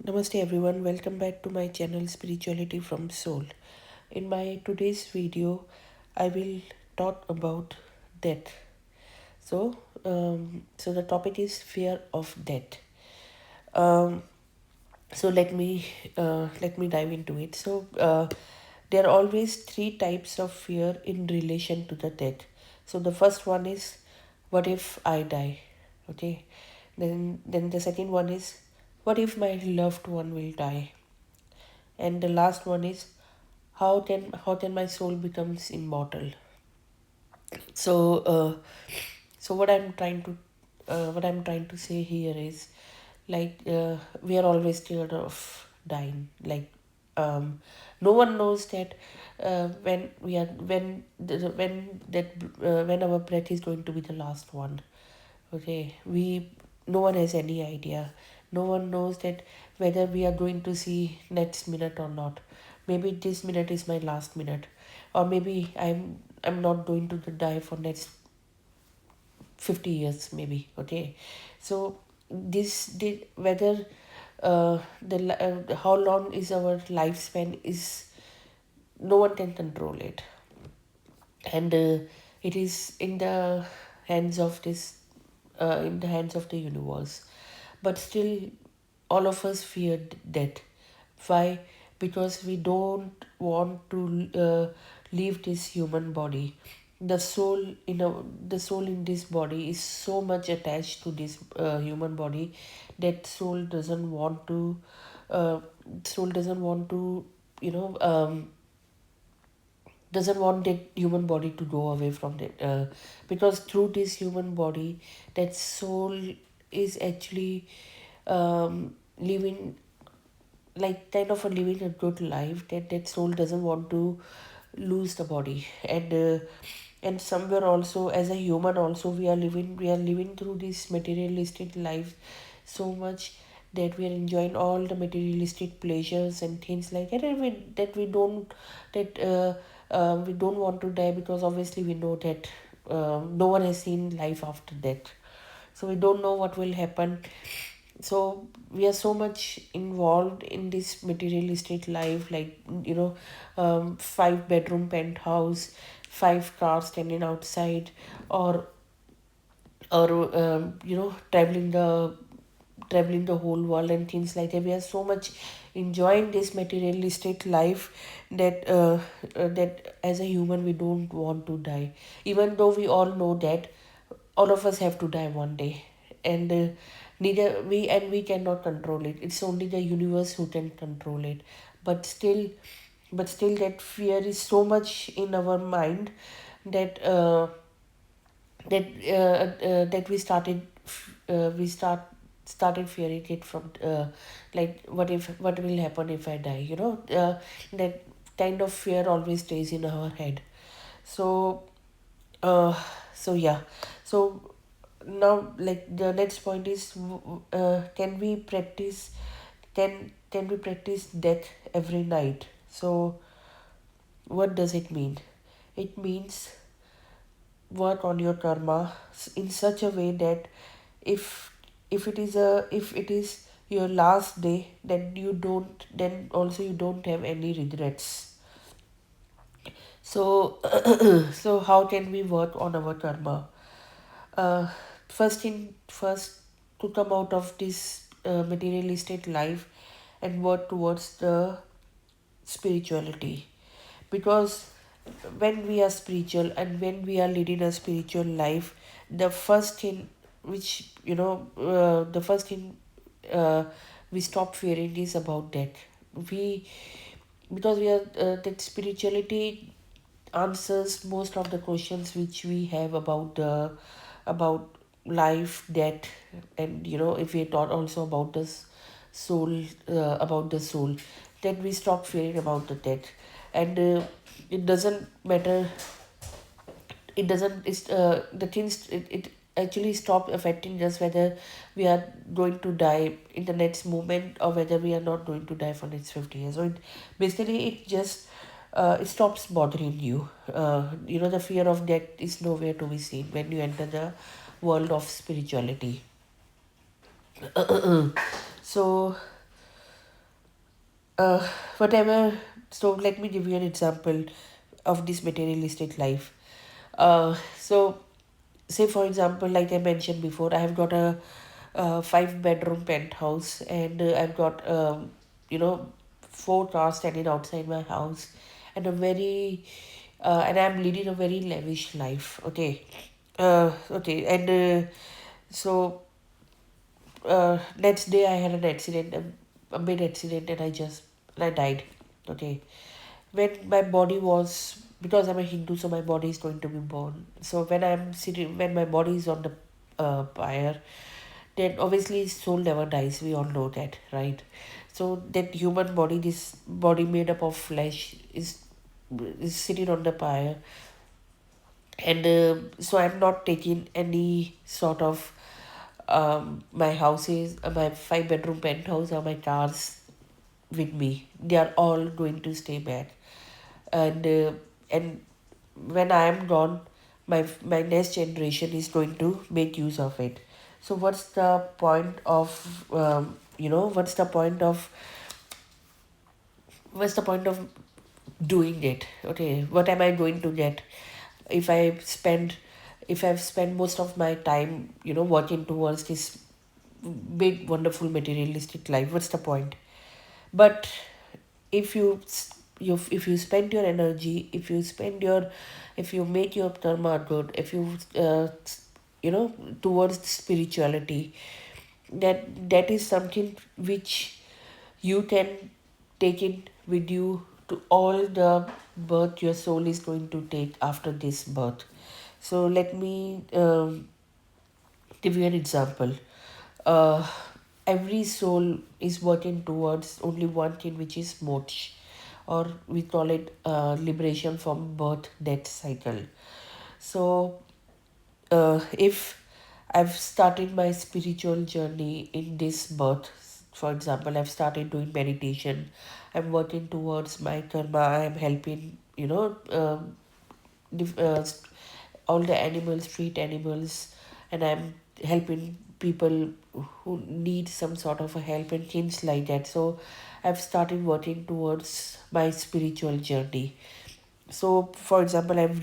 Namaste everyone, welcome back to my channel Spirituality from Soul. In my today's video, I will talk about death. So the topic is fear of death. Um, so let me dive into it. There are always three types of fear in relation to the death. So the first one is, what if I die? Okay. Then the second one is, what if my loved one will die? And the last one is, how can my soul becomes immortal? So uh, so what I'm trying to say here is, we are always scared of dying. No one knows that when we are when that when our breath is going to be the last one. Okay, we no one has any idea. No one knows that whether we are going to see next minute or not. Maybe this minute is my last minute, or maybe I'm not going to die for next 50 years maybe. Okay, so this did whether how long is our lifespan is no one can control it, and it is in the hands of the universe. But still, all of us feared death. Why? Because we don't want to leave this human body. The soul in this body is so much attached to this human body that uh, soul doesn't want to you know doesn't want that human body to go away from it, because through this human body, that soul is actually living, like kind of a living a good life. That soul doesn't want to lose the body. And somewhere also, as a human also, we are living through this materialistic life so much that we are enjoying all the materialistic pleasures and things like that, and we don't want to die, because obviously we know that no one has seen life after death, so we don't know what will happen. So we are so much involved in this materialistic life, like, 5 bedroom penthouse, 5 cars standing outside, or traveling the whole world and things like that. We are so much enjoying this materialistic life that as a human we don't want to die, even though we all know that all of us have to die one day. And neither we and we cannot control it. It's only the universe who can control it. But still but still that fear is so much in our mind that that we started fearing it from, like, what will happen if I die, that kind of fear always stays in our head. So uh so yeah. So now, like, the next point is, can we practice death every night? So what does it mean? It means work on your karma in such a way that if if it is your last day, then also you don't have any regrets. So so how can we work on our karma? uh, first, to come out of this materialistic life and work towards the spirituality. Because when we are spiritual and when we are leading a spiritual life, the first thing the first thing uh, we stop fearing is about death. We Because we are that spirituality answers most of the questions which we have about life, death, and if we thought also about this soul, about the soul, then we stop fearing about the death. And it doesn't matter. It doesn't it's the things it actually stop affecting us whether we are going to die in the next moment, or whether we are not going to die for next 50 years. So it stops bothering you. The fear of death is nowhere to be seen when you enter the world of spirituality. So uh, whatever. So let me give you an example of this materialistic life. So say for example, like I mentioned before, I have got a, 5 bedroom penthouse, and I've got, you know, 4 cars standing outside my house, and and I'm leading a very lavish life. Okay. Okay. And so next day I had an accident, a mid accident, and I died. Okay. When my body was, because I'm a Hindu, so my body is going to be born. So when my body is on the pyre, then obviously soul never dies. We all know that, right? So that human body, this body made up of flesh, is sitting on the pyre, and so I'm not taking any sort of, my houses, my 5 bedroom penthouse or my cars with me. They are all going to stay back, and when I am gone, my next generation is going to make use of it. So what's the point of doing it? Okay, what am I going to get if I've spent most of my time, working towards this big wonderful materialistic life? What's the point? But if if you spend your energy, if you make your karma good, if you towards spirituality, that is something which you can take it with you to all the birth your soul is going to take after this birth. So let me give you an example. uh, every soul is working towards only one thing, which is moksha, or we call it liberation from birth death cycle. So if I've started my spiritual journey in this birth, for example, I've started doing meditation, I'm working towards my karma, I'm helping, dif- uh, all the animals, street animals, and I'm helping people who need some sort of a help and things like that. So I've started working towards my spiritual journey. So, for example, I've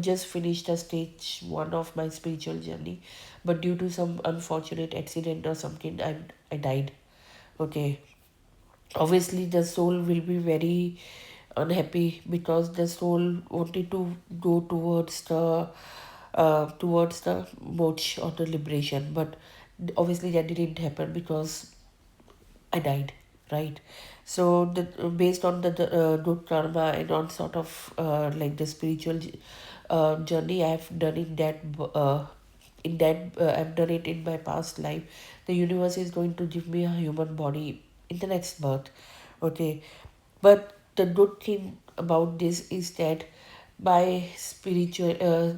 just finished a stage one of my spiritual journey, but due to some unfortunate accident or something, I died. Okay, obviously the soul will be very unhappy because the soul wanted to go towards the moksha or the liberation, but obviously that didn't happen because I died, right? So based on the good karma and on sort of like the spiritual journey I've done I've done it in my past life. The universe is going to give me a human body in the next birth. Okay, but the good thing about this is that by spiritual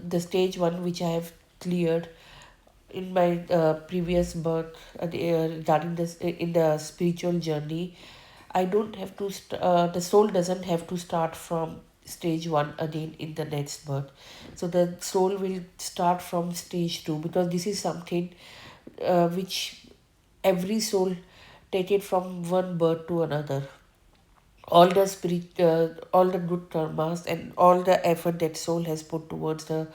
the stage one which I have cleared in my previous birth, regarding this in the spiritual journey, I don't have to the soul doesn't have to start from stage one again in the next birth. So the soul will start from stage two, because this is something which every soul take it from one birth to another. All the good karmas and all the effort that soul has put towards the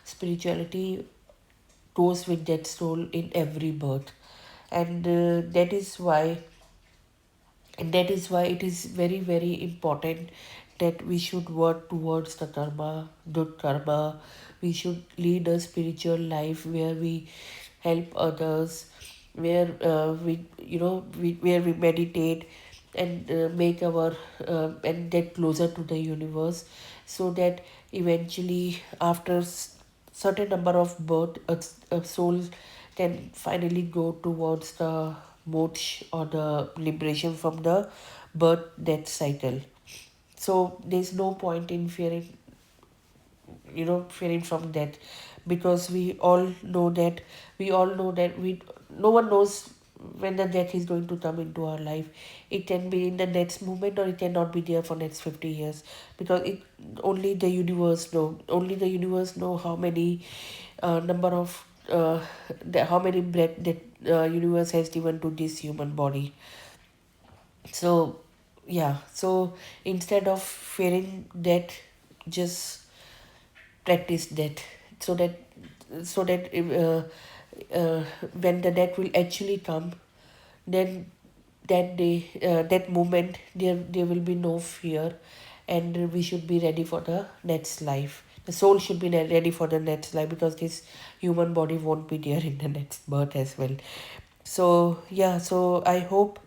spirituality goes with that soul in every birth. And that is why it is very very important that we should work towards the good karma. We should lead a spiritual life where we help others, where where we meditate and make our and get closer to the universe, so that eventually after certain number of birth, a soul can finally go towards the moksha or the liberation from the birth death cycle. So there's no point in fearing from death, because we all know that we no one knows when the death is going to come into our life. It can be in the next moment, or it cannot be there for next 50 years, because it only the universe know how many number of how many breath that universe has given to this human body. So yeah, so instead of fearing death, just practice that, so that uh, when the death will actually come, then that day, that moment, there will be no fear, and we should be ready for the next life. The soul should be ready for the next life, because this human body won't be there in the next birth as well. So yeah, so I hope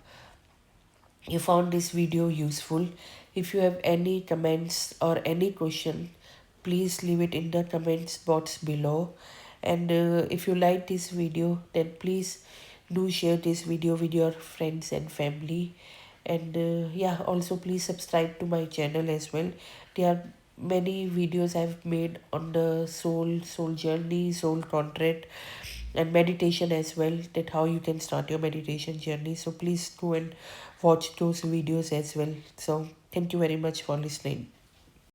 you found this video useful. If you have any comments or any question, please leave it in the comments box below. And if you like this video, then please do share this video with your friends and family. And yeah, also please subscribe to my channel as well. There are many videos I've made on the soul journey, soul contract, and meditation as well, that how you can start your meditation journey. So please go and watch those videos as well. So thank you very much for listening.